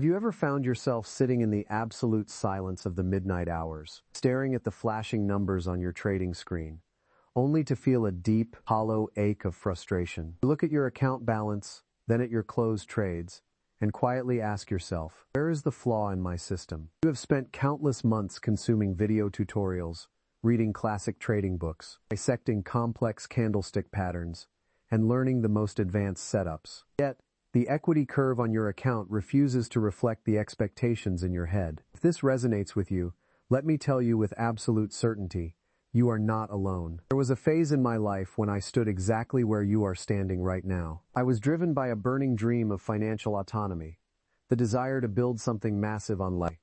Have you ever found yourself sitting in the absolute silence of the midnight hours, staring at the flashing numbers on your trading screen, only to feel a deep, hollow ache of frustration? You look at your account balance, then at your closed trades, and quietly ask yourself, where is the flaw in my system? You have spent countless months consuming video tutorials, reading classic trading books, dissecting complex candlestick patterns, and learning the most advanced setups. Yet, the equity curve on your account refuses to reflect the expectations in your head. If this resonates with you, let me tell you with absolute certainty, you are not alone. There was a phase in my life when I stood exactly where you are standing right now. I was driven by a burning dream of financial autonomy, the desire to build something massive on my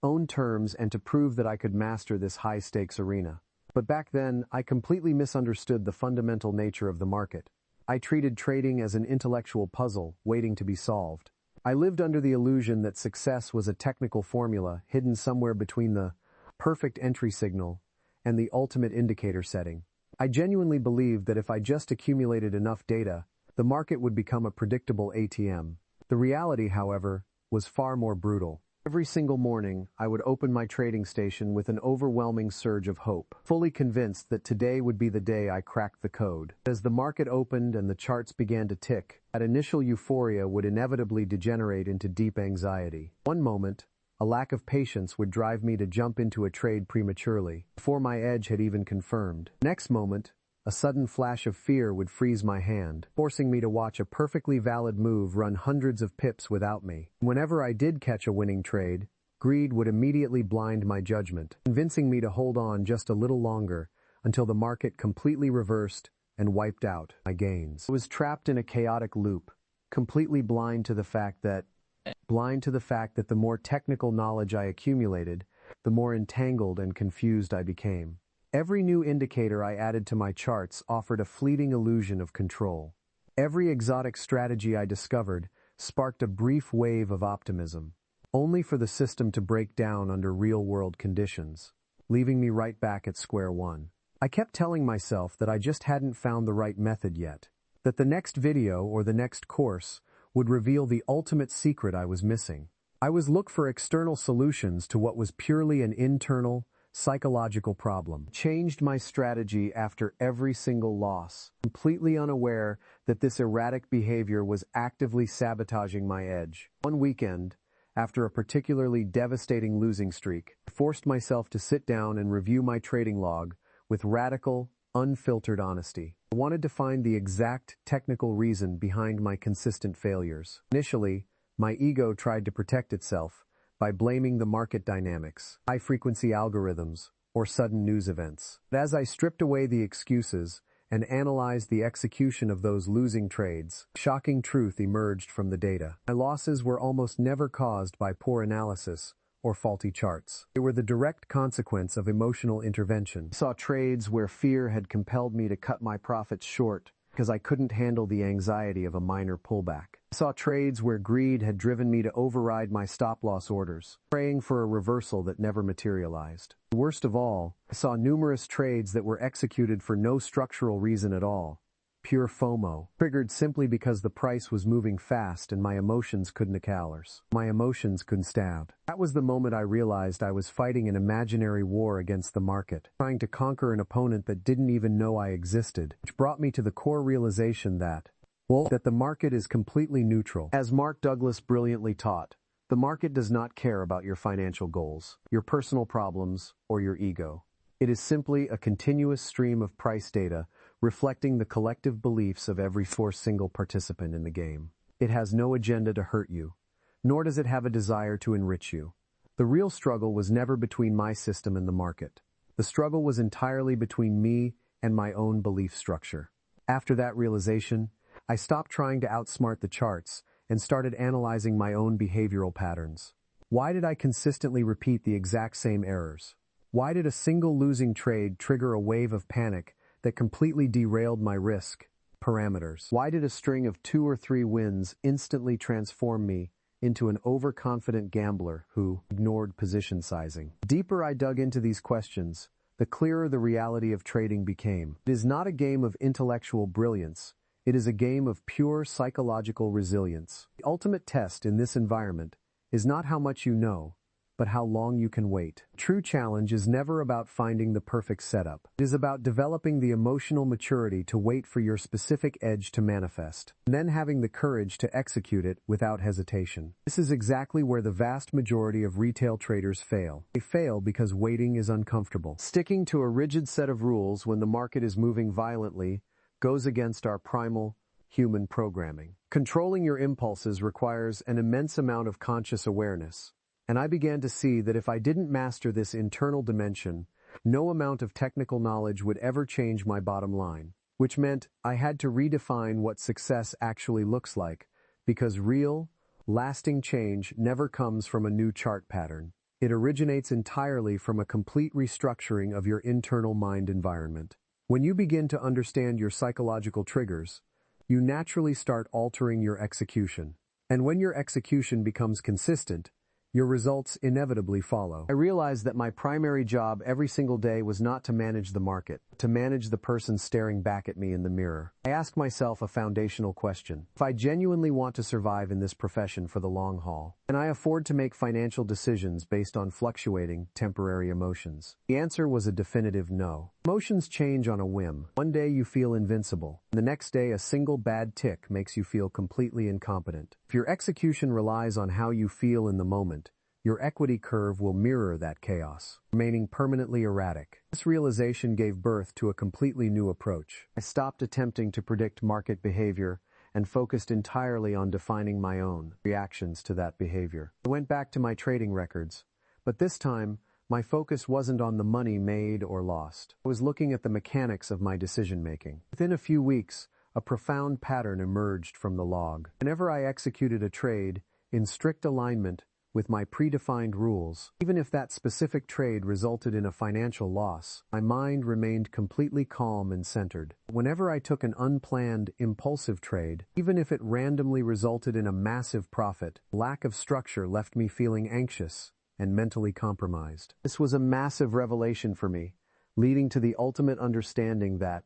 own terms and to prove that I could master this high-stakes arena. But back then, I completely misunderstood the fundamental nature of the market. I treated trading as an intellectual puzzle waiting to be solved. I lived under the illusion that success was a technical formula hidden somewhere between the perfect entry signal and the ultimate indicator setting. I genuinely believed that if I just accumulated enough data, the market would become a predictable ATM. The reality, however, was far more brutal. Every single morning, I would open my trading station with an overwhelming surge of hope, fully convinced that today would be the day I cracked the code. As the market opened and the charts began to tick, that initial euphoria would inevitably degenerate into deep anxiety. One moment, a lack of patience would drive me to jump into a trade prematurely, before my edge had even confirmed. Next moment, a sudden flash of fear would freeze my hand, forcing me to watch a perfectly valid move run hundreds of pips without me. Whenever I did catch a winning trade, greed would immediately blind my judgment, convincing me to hold on just a little longer until the market completely reversed and wiped out my gains. I was trapped in a chaotic loop, completely blind to the fact that the more technical knowledge I accumulated, the more entangled and confused I became. Every new indicator I added to my charts offered a fleeting illusion of control. Every exotic strategy I discovered sparked a brief wave of optimism, only for the system to break down under real-world conditions, leaving me right back at square one. I kept telling myself that I just hadn't found the right method yet, that the next video or the next course would reveal the ultimate secret I was missing. I was looking for external solutions to what was purely an internal, psychological problem. Changed my strategy after every single loss, completely unaware that this erratic behavior was actively sabotaging my edge. One weekend, after a particularly devastating losing streak, I forced myself to sit down and review my trading log with radical, unfiltered honesty. I wanted to find the exact technical reason behind my consistent failures. Initially, my ego tried to protect itself by blaming the market dynamics, high-frequency algorithms, or sudden news events. But as I stripped away the excuses and analyzed the execution of those losing trades, shocking truth emerged from the data. My losses were almost never caused by poor analysis or faulty charts. They were the direct consequence of emotional intervention. I saw trades where fear had compelled me to cut my profits short because I couldn't handle the anxiety of a minor pullback. I saw trades where greed had driven me to override my stop-loss orders, praying for a reversal that never materialized. Worst of all, I saw numerous trades that were executed for no structural reason at all, pure FOMO, triggered simply because the price was moving fast and my emotions couldn't stand. That was the moment I realized I was fighting an imaginary war against the market, trying to conquer an opponent that didn't even know I existed, which brought me to the core realization that the market is completely neutral. As Mark Douglas brilliantly taught, the market does not care about your financial goals, your personal problems, or your ego. It is simply a continuous stream of price data reflecting the collective beliefs of every single participant in the game. It has no agenda to hurt you, nor does it have a desire to enrich you. The real struggle was never between my system and the market. The struggle was entirely between me and my own belief structure. After that realization, I stopped trying to outsmart the charts and started analyzing my own behavioral patterns. Why did I consistently repeat the exact same errors? Why did a single losing trade trigger a wave of panic that completely derailed my risk parameters? Why did a string of 2 or 3 wins instantly transform me into an overconfident gambler who ignored position sizing? The deeper I dug into these questions, the clearer the reality of trading became. It is not a game of intellectual brilliance. It is a game of pure psychological resilience. The ultimate test in this environment is not how much you know, but how long you can wait. True challenge is never about finding the perfect setup. It is about developing the emotional maturity to wait for your specific edge to manifest, and then having the courage to execute it without hesitation. This is exactly where the vast majority of retail traders fail. They fail because waiting is uncomfortable. Sticking to a rigid set of rules when the market is moving violently goes against our primal human programming. Controlling your impulses requires an immense amount of conscious awareness. And I began to see that if I didn't master this internal dimension, no amount of technical knowledge would ever change my bottom line, which meant I had to redefine what success actually looks like, because real, lasting change never comes from a new chart pattern. It originates entirely from a complete restructuring of your internal mind environment. When you begin to understand your psychological triggers, you naturally start altering your execution. And when your execution becomes consistent, your results inevitably follow. I realized that my primary job every single day was not to manage the market, to manage the person staring back at me in the mirror. I asked myself a foundational question. If I genuinely want to survive in this profession for the long haul, can I afford to make financial decisions based on fluctuating, temporary emotions? The answer was a definitive no. Emotions change on a whim. One day you feel invincible, and the next day a single bad tick makes you feel completely incompetent. If your execution relies on how you feel in the moment, your equity curve will mirror that chaos, remaining permanently erratic. This realization gave birth to a completely new approach. I stopped attempting to predict market behavior and focused entirely on defining my own reactions to that behavior. I went back to my trading records, but this time, my focus wasn't on the money made or lost. I was looking at the mechanics of my decision-making. Within a few weeks, a profound pattern emerged from the log. Whenever I executed a trade in strict alignment with my predefined rules, even if that specific trade resulted in a financial loss, my mind remained completely calm and centered. Whenever I took an unplanned, impulsive trade, even if it randomly resulted in a massive profit, lack of structure left me feeling anxious and mentally compromised. This was a massive revelation for me, leading to the ultimate understanding that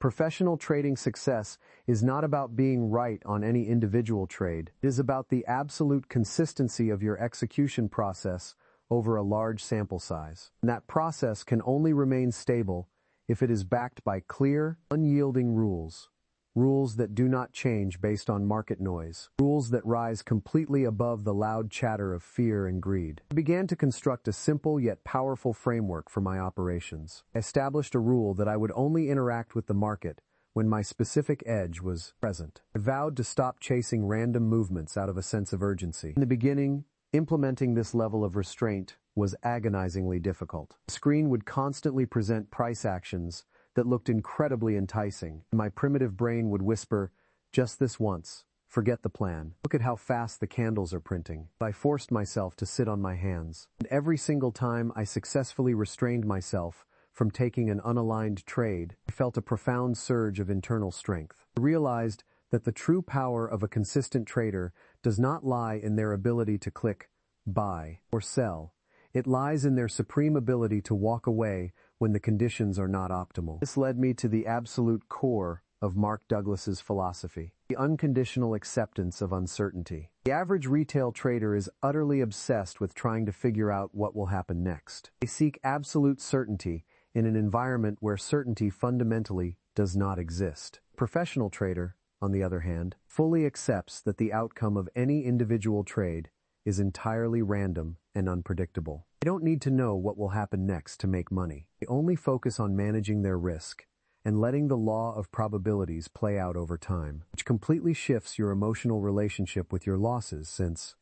professional trading success is not about being right on any individual trade. It is about the absolute consistency of your execution process over a large sample size. And that process can only remain stable if it is backed by clear, unyielding rules. Rules that do not change based on market noise. Rules that rise completely above the loud chatter of fear and greed. I began to construct a simple yet powerful framework for my operations. I established a rule that I would only interact with the market when my specific edge was present. I vowed to stop chasing random movements out of a sense of urgency. In the beginning, implementing this level of restraint was agonizingly difficult. The screen would constantly present price actions that looked incredibly enticing. My primitive brain would whisper, "Just this once. Forget the plan. Look at how fast the candles are printing." I forced myself to sit on my hands. And every single time I successfully restrained myself from taking an unaligned trade, I felt a profound surge of internal strength. I realized that the true power of a consistent trader does not lie in their ability to click buy or sell. It lies in their supreme ability to walk away when the conditions are not optimal. This led me to the absolute core of Mark Douglas's philosophy, the unconditional acceptance of uncertainty. The average retail trader is utterly obsessed with trying to figure out what will happen next. They seek absolute certainty in an environment where certainty fundamentally does not exist. Professional trader, on the other hand, fully accepts that the outcome of any individual trade is entirely random and unpredictable. They don't need to know what will happen next to make money. They only focus on managing their risk and letting the law of probabilities play out over time, which completely shifts your emotional relationship with your losses since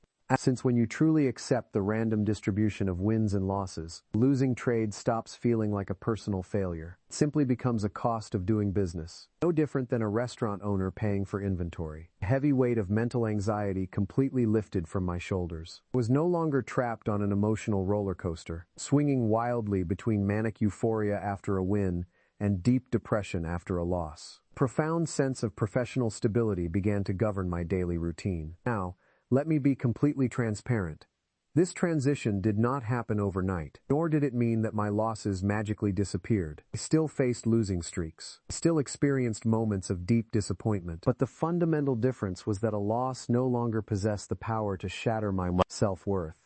when you truly accept the random distribution of wins and losses, losing trade stops feeling like a personal failure. It simply becomes a cost of doing business. No different than a restaurant owner paying for inventory. The heavy weight of mental anxiety completely lifted from my shoulders. I was no longer trapped on an emotional roller coaster, swinging wildly between manic euphoria after a win and deep depression after a loss. A profound sense of professional stability began to govern my daily routine. Now, let me be completely transparent. This transition did not happen overnight, nor did it mean that my losses magically disappeared. I still faced losing streaks, still experienced moments of deep disappointment, but the fundamental difference was that a loss no longer possessed the power to shatter my self-worth.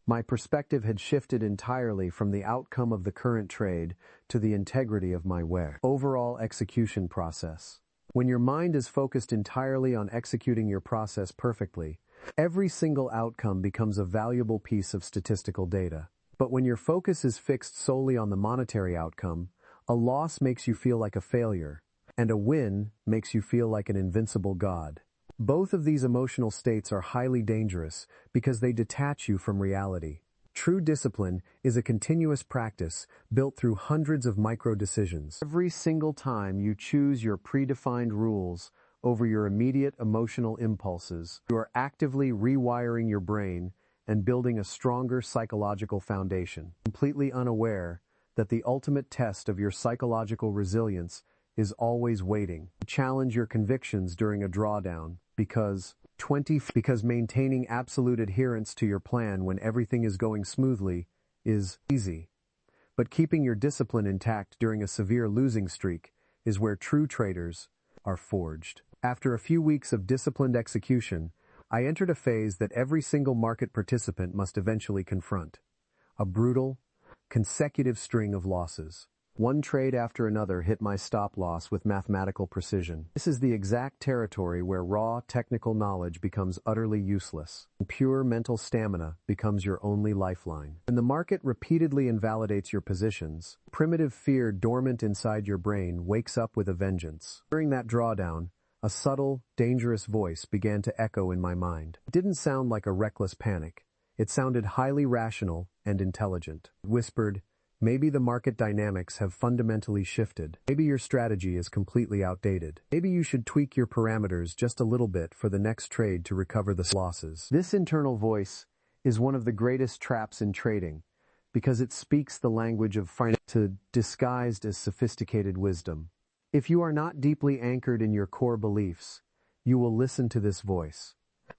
My perspective had shifted entirely from the outcome of the current trade to the integrity of my overall execution process. When your mind is focused entirely on executing your process perfectly, every single outcome becomes a valuable piece of statistical data. But when your focus is fixed solely on the monetary outcome, a loss makes you feel like a failure, and a win makes you feel like an invincible god. Both of these emotional states are highly dangerous because they detach you from reality. True discipline is a continuous practice built through hundreds of micro-decisions. Every single time you choose your predefined rules over your immediate emotional impulses, you are actively rewiring your brain and building a stronger psychological foundation, completely unaware that the ultimate test of your psychological resilience is always waiting. Challenge your convictions during a drawdown because maintaining absolute adherence to your plan when everything is going smoothly is easy. But keeping your discipline intact during a severe losing streak is where true traders are forged. After a few weeks of disciplined execution, I entered a phase that every single market participant must eventually confront: a brutal, consecutive string of losses. One trade after another hit my stop loss with mathematical precision. This is the exact territory where raw technical knowledge becomes utterly useless, and pure mental stamina becomes your only lifeline. When the market repeatedly invalidates your positions, primitive fear dormant inside your brain wakes up with a vengeance. During that drawdown, a subtle, dangerous voice began to echo in my mind. It didn't sound like a reckless panic. It sounded highly rational and intelligent. It whispered, "Maybe the market dynamics have fundamentally shifted. Maybe your strategy is completely outdated. Maybe you should tweak your parameters just a little bit for the next trade to recover the losses." This internal voice is one of the greatest traps in trading because it speaks the language of finance disguised as sophisticated wisdom. If you are not deeply anchored in your core beliefs, you will listen to this voice,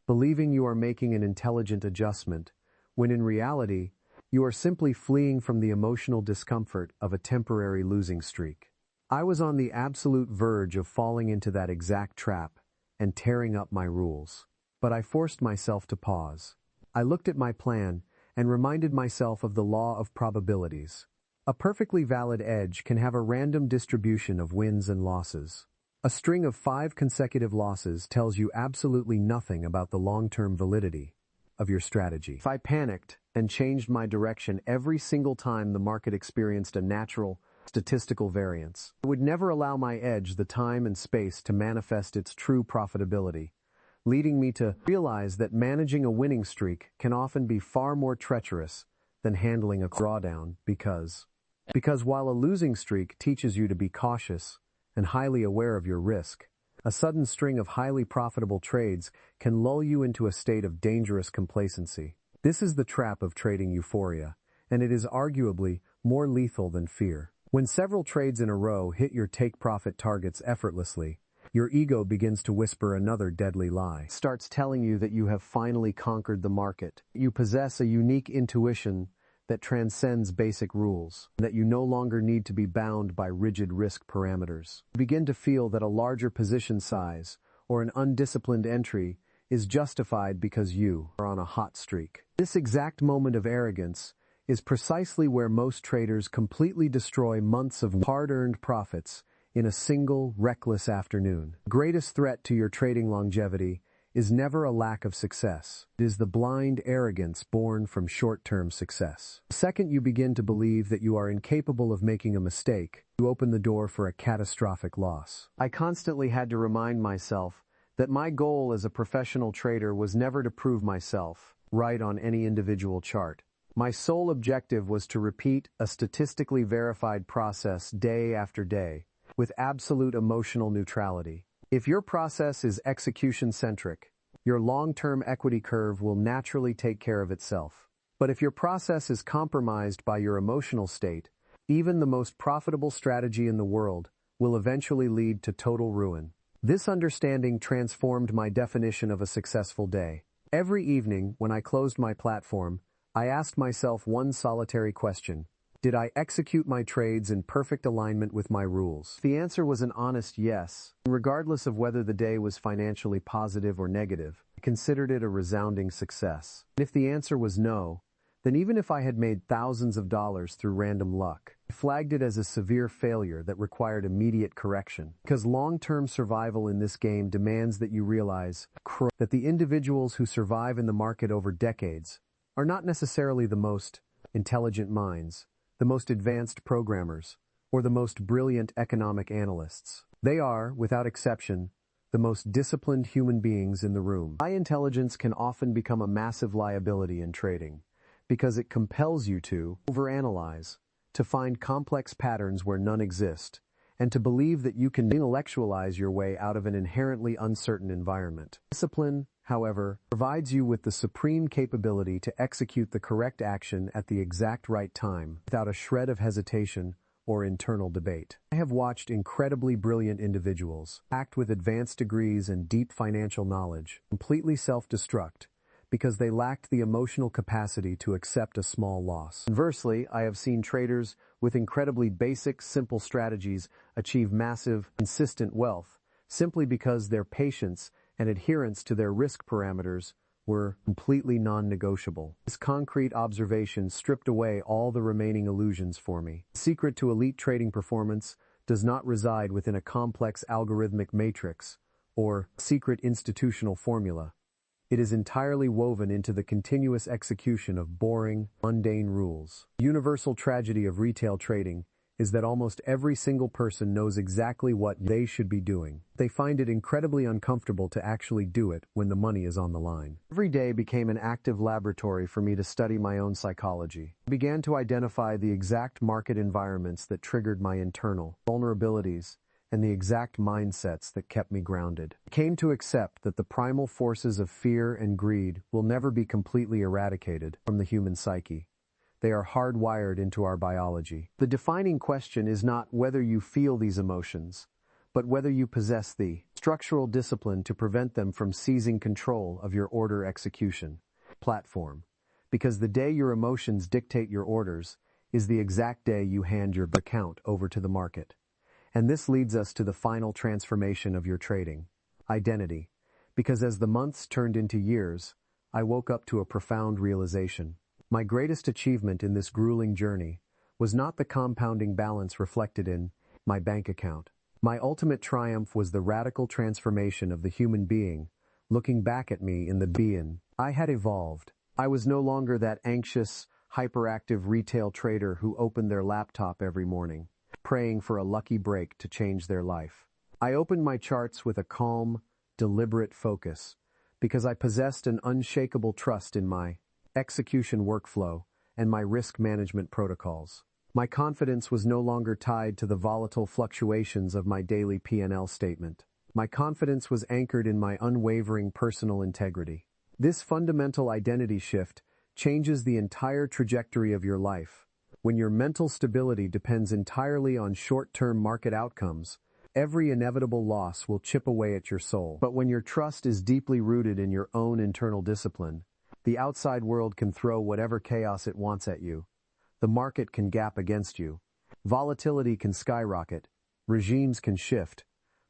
believing you are making an intelligent adjustment, when in reality, you are simply fleeing from the emotional discomfort of a temporary losing streak. I was on the absolute verge of falling into that exact trap and tearing up my rules. But I forced myself to pause. I looked at my plan and reminded myself of the law of probabilities. A perfectly valid edge can have a random distribution of wins and losses. A string of 5 consecutive losses tells you absolutely nothing about the long-term validity of your strategy. If I panicked and changed my direction every single time the market experienced a natural, statistical variance, I would never allow my edge the time and space to manifest its true profitability, leading me to realize that managing a winning streak can often be far more treacherous than handling a drawdown because while a losing streak teaches you to be cautious and highly aware of your risk, a sudden string of highly profitable trades can lull you into a state of dangerous complacency. This is the trap of trading euphoria, and it is arguably more lethal than fear. When several trades in a row hit your take-profit targets effortlessly, your ego begins to whisper another deadly lie. It starts telling you that you have finally conquered the market. You possess a unique intuition that transcends basic rules, and that you no longer need to be bound by rigid risk parameters. You begin to feel that a larger position size or an undisciplined entry is justified because you are on a hot streak. This exact moment of arrogance is precisely where most traders completely destroy months of hard-earned profits in a single, reckless afternoon. The greatest threat to your trading longevity is never a lack of success. It is the blind arrogance born from short-term success. The second you begin to believe that you are incapable of making a mistake, you open the door for a catastrophic loss. I constantly had to remind myself that my goal as a professional trader was never to prove myself right on any individual chart. My sole objective was to repeat a statistically verified process day after day, with absolute emotional neutrality. If your process is execution-centric, your long-term equity curve will naturally take care of itself. But if your process is compromised by your emotional state, even the most profitable strategy in the world will eventually lead to total ruin. This understanding transformed my definition of a successful day. Every evening, when I closed my platform, I asked myself one solitary question. Did I execute my trades in perfect alignment with my rules? The answer was an honest yes. Regardless of whether the day was financially positive or negative, I considered it a resounding success. And if the answer was no, then even if I had made thousands of dollars through random luck, I flagged it as a severe failure that required immediate correction. Because long-term survival in this game demands that you realize that the individuals who survive in the market over decades are not necessarily the most intelligent minds, the most advanced programmers, or the most brilliant economic analysts. They are, without exception, the most disciplined human beings in the room. High intelligence can often become a massive liability in trading because it compels you to overanalyze, to find complex patterns where none exist, and to believe that you can intellectualize your way out of an inherently uncertain environment. Discipline, however, provides you with the supreme capability to execute the correct action at the exact right time without a shred of hesitation or internal debate. I have watched incredibly brilliant individuals, packed with advanced degrees and deep financial knowledge, completely self-destruct because they lacked the emotional capacity to accept a small loss. Conversely, I have seen traders with incredibly basic, simple strategies achieve massive, consistent wealth simply because their patience and adherence to their risk parameters were completely non-negotiable. This concrete observation stripped away all the remaining illusions for me. The secret to elite trading performance does not reside within a complex algorithmic matrix or secret institutional formula. It is entirely woven into the continuous execution of boring, mundane rules. The universal tragedy of retail trading is that almost every single person knows exactly what they should be doing. They find it incredibly uncomfortable to actually do it when the money is on the line. Every day became an active laboratory for me to study my own psychology. I began to identify the exact market environments that triggered my internal vulnerabilities and the exact mindsets that kept me grounded. I came to accept that the primal forces of fear and greed will never be completely eradicated from the human psyche. They are hardwired into our biology. The defining question is not whether you feel these emotions, but whether you possess the structural discipline to prevent them from seizing control of your order execution platform. Because the day your emotions dictate your orders is the exact day you hand your account over to the market. And this leads us to the final transformation of your trading, identity. Because as the months turned into years, I woke up to a profound realization. My greatest achievement in this grueling journey was not the compounding balance reflected in my bank account. My ultimate triumph was the radical transformation of the human being, looking back at me in the being. I had evolved. I was no longer that anxious, hyperactive retail trader who opened their laptop every morning, praying for a lucky break to change their life. I opened my charts with a calm, deliberate focus, because I possessed an unshakable trust in my execution workflow and my risk management protocols. My confidence was no longer tied to the volatile fluctuations of my daily P&L statement. My confidence was anchored in my unwavering personal integrity. This fundamental identity shift changes the entire trajectory of your life. When your mental stability depends entirely on short-term market outcomes, every inevitable loss will chip away at your soul. But when your trust is deeply rooted in your own internal discipline, the outside world can throw whatever chaos it wants at you. The market can gap against you. Volatility can skyrocket. Regimes can shift.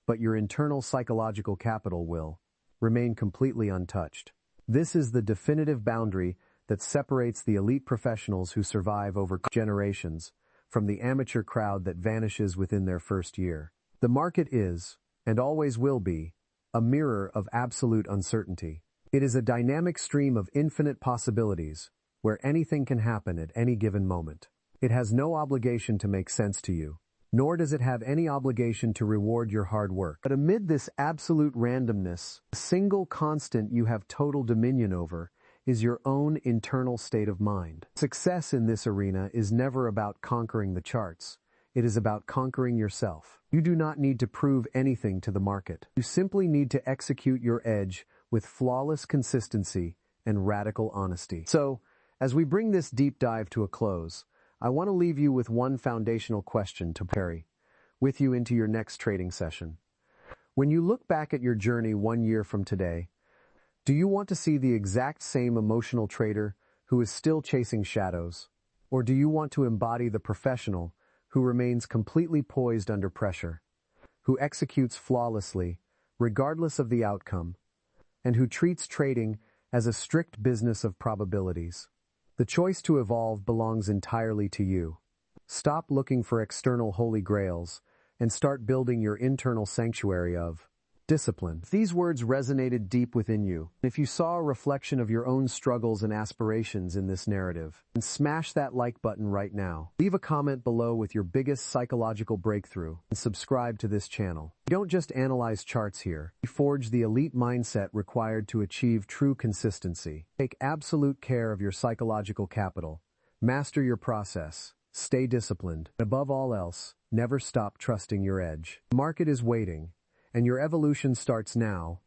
But your internal psychological capital will remain completely untouched. This is the definitive boundary that separates the elite professionals who survive over generations from the amateur crowd that vanishes within their first year. The market is, and always will be, a mirror of absolute uncertainty. It is a dynamic stream of infinite possibilities, where anything can happen at any given moment. It has no obligation to make sense to you, nor does it have any obligation to reward your hard work. But amid this absolute randomness, the single constant you have total dominion over is your own internal state of mind. Success in this arena is never about conquering the charts. It is about conquering yourself. You do not need to prove anything to the market. You simply need to execute your edge with flawless consistency and radical honesty. So, as we bring this deep dive to a close, I want to leave you with one foundational question to carry with you into your next trading session. When you look back at your journey 1 year from today, do you want to see the exact same emotional trader who is still chasing shadows? Or do you want to embody the professional who remains completely poised under pressure, who executes flawlessly, regardless of the outcome, and who treats trading as a strict business of probabilities? The choice to evolve belongs entirely to you. Stop looking for external holy grails and start building your internal sanctuary of discipline. If these words resonated deep within you, if you saw a reflection of your own struggles and aspirations in this narrative, then smash that like button right now. Leave a comment below with your biggest psychological breakthrough and subscribe to this channel. We don't just analyze charts here. We forge the elite mindset required to achieve true consistency. Take absolute care of your psychological capital. Master your process. Stay disciplined. Above all else, never stop trusting your edge. The market is waiting, and your evolution starts now.